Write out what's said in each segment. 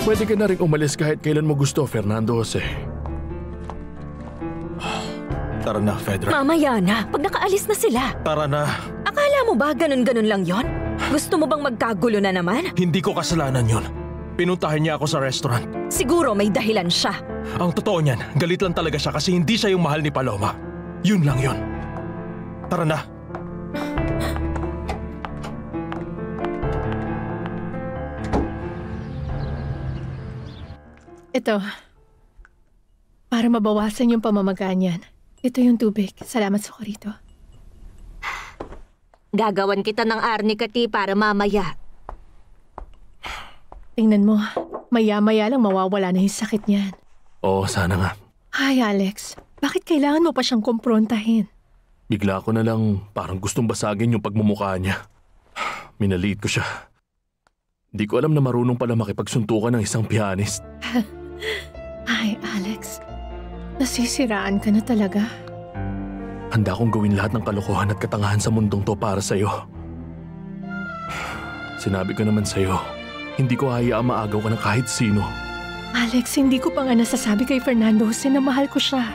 Pwede ka na rin umalis kahit kailan mo gusto, Fernando Jose. Tara na, Fedra. Mamaya na, pag nakaalis na sila. Tara na. Akala mo ba ganun-ganun lang yon? Gusto mo bang magkagulo na naman? Hindi ko kasalanan yon. Pinuntahan niya ako sa restaurant. Siguro may dahilan siya. Ang totoo niyan, galit lang talaga siya kasi hindi siya yung mahal ni Paloma. Yun lang yun. Tara na. Ito. Para mabawasan yung pamamaga niyan. Ito yung tubig. Salamat, Socorrito. Gagawan kita ng arnicati para mamaya. Tingnan mo, maya-maya lang mawawala na yung sakit niyan. Oo, sana nga. Ay, Alex. Bakit kailangan mo pa siyang kumprontahin? Bigla ko na lang parang gustong basagin yung pagmumukha niya. Minaliit ko siya. Di ko alam na marunong pala makipagsuntukan ng isang pianist. Ay, Alex. Nasisiraan ka na talaga. Handa kong gawin lahat ng kalokohan at katangahan sa mundong to para sa'yo. Sinabi ko naman sa'yo, hindi ko hayaang maagaw ka ng kahit sino. Alex, hindi ko pa nga nasasabi kay Fernando Jose na mahal ko siya.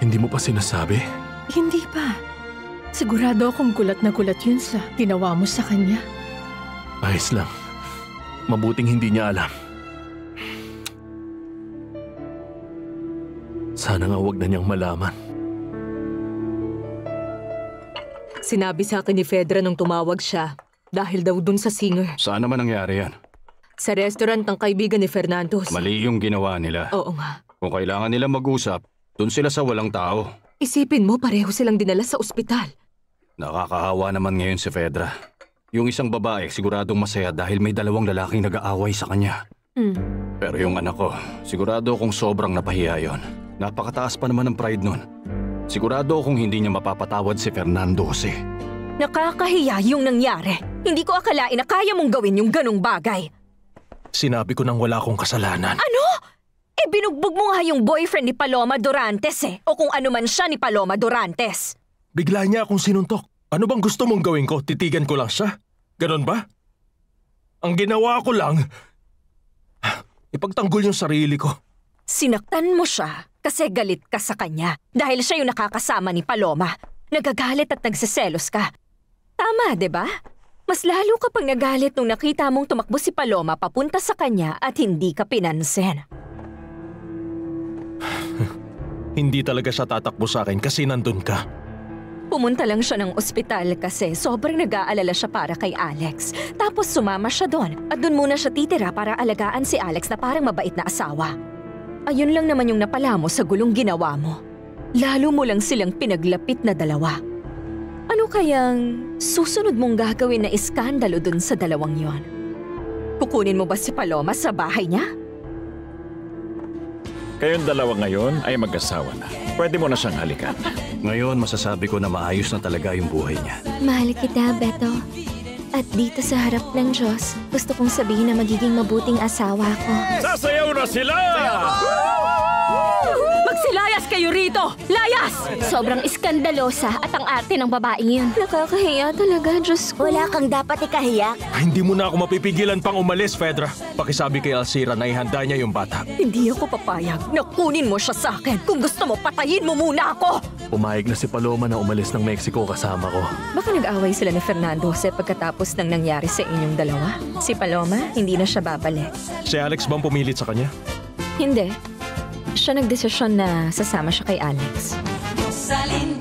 Hindi mo pa sinasabi? Hindi pa. Sigurado akong gulat na gulat yun sa ginawa mo sa kanya. Ayos lang. Mabuting hindi niya alam. Sana nga wag na niyang malaman. Sinabi sa akin ni Fedra nung tumawag siya dahil daw dun sa singer. Saan naman nangyari yan? Sa restaurant ng kaibigan ni Fernando. Mali yung ginawa nila. Oo nga. Kung kailangan nila mag-usap, dun sila sa walang tao. Isipin mo, pareho silang dinala sa ospital. Nakakahawa naman ngayon si Fedra. Yung isang babae siguradong masaya dahil may dalawang lalaking nag-aaway sa kanya. Pero yung anak ko, sigurado akong sobrang napahiya yon. Napakataas pa naman ang pride nun. Sigurado akong hindi niya mapapatawad si Fernando Jose. Nakakahiya yung nangyari. Hindi ko akalain na kaya mong gawin yung ganong bagay. Sinabi ko nang wala akong kasalanan. Ano? Eh binugbog mo nga yung boyfriend ni Paloma Dorantes eh. O kung ano man siya ni Paloma Dorantes. Bigla niya akong sinuntok. Ano bang gusto mong gawin ko? Titigan ko lang siya? Ganon ba? Ang ginawa ko lang, ipagtanggol yung sarili ko. Sinaktan mo siya kasi galit ka sa kanya dahil siya yung nakakasama ni Paloma. Nagagalit at nagseselos ka. Tama, 'di ba? Mas lalo ka pang nagalit nung nakita mong tumakbo si Paloma papunta sa kanya at hindi ka pinansin. Hindi talaga siya tatakbo sa akin kasi nandun ka. Pumunta lang siya ng ospital kasi sobrang nag-aalala siya para kay Alex. Tapos sumama siya doon at doon muna siya titira para alagaan si Alex na parang mabait na asawa. Ayun lang naman yung napala mo sa gulong ginawa mo. Lalo mo lang silang pinaglapit na dalawa. Ano kayang susunod mong gagawin na iskandalo dun sa dalawang yon? Kukunin mo ba si Paloma sa bahay niya? Kayong dalawa ngayon ay mag-asawa na. Pwede mo na siyang halikan. Ngayon masasabi ko na maayos na talaga yung buhay niya. Mahal kita, Beto. At dito sa harap ng Diyos, gusto kong sabihin na magiging mabuting asawa ko. Sasayaw na sila! Magsilayas kayo rito! Layas! Sobrang iskandalosa at ang arte ng babaeng yun. Nakakahiya talaga, Diyos ko. Wala kang dapat ikahiya. Hindi mo na ako mapipigilan pang umalis, Fedra. Pakisabi kay Alcira na ihanda niya yung bata. Hindi ako papayag na kunin mo siya sa akin. Kung gusto mo, patayin mo muna ako! Pumayag na si Paloma na umalis ng Mexico kasama ko. Baka nag-away sila ni Fernando Jose pagkatapos ng nangyari sa inyong dalawa. Si Paloma, hindi na siya babalik. Si Alex bang pumilit sa kanya? Hindi. Siya nagdesisyon na sasama siya kay Alex. Salin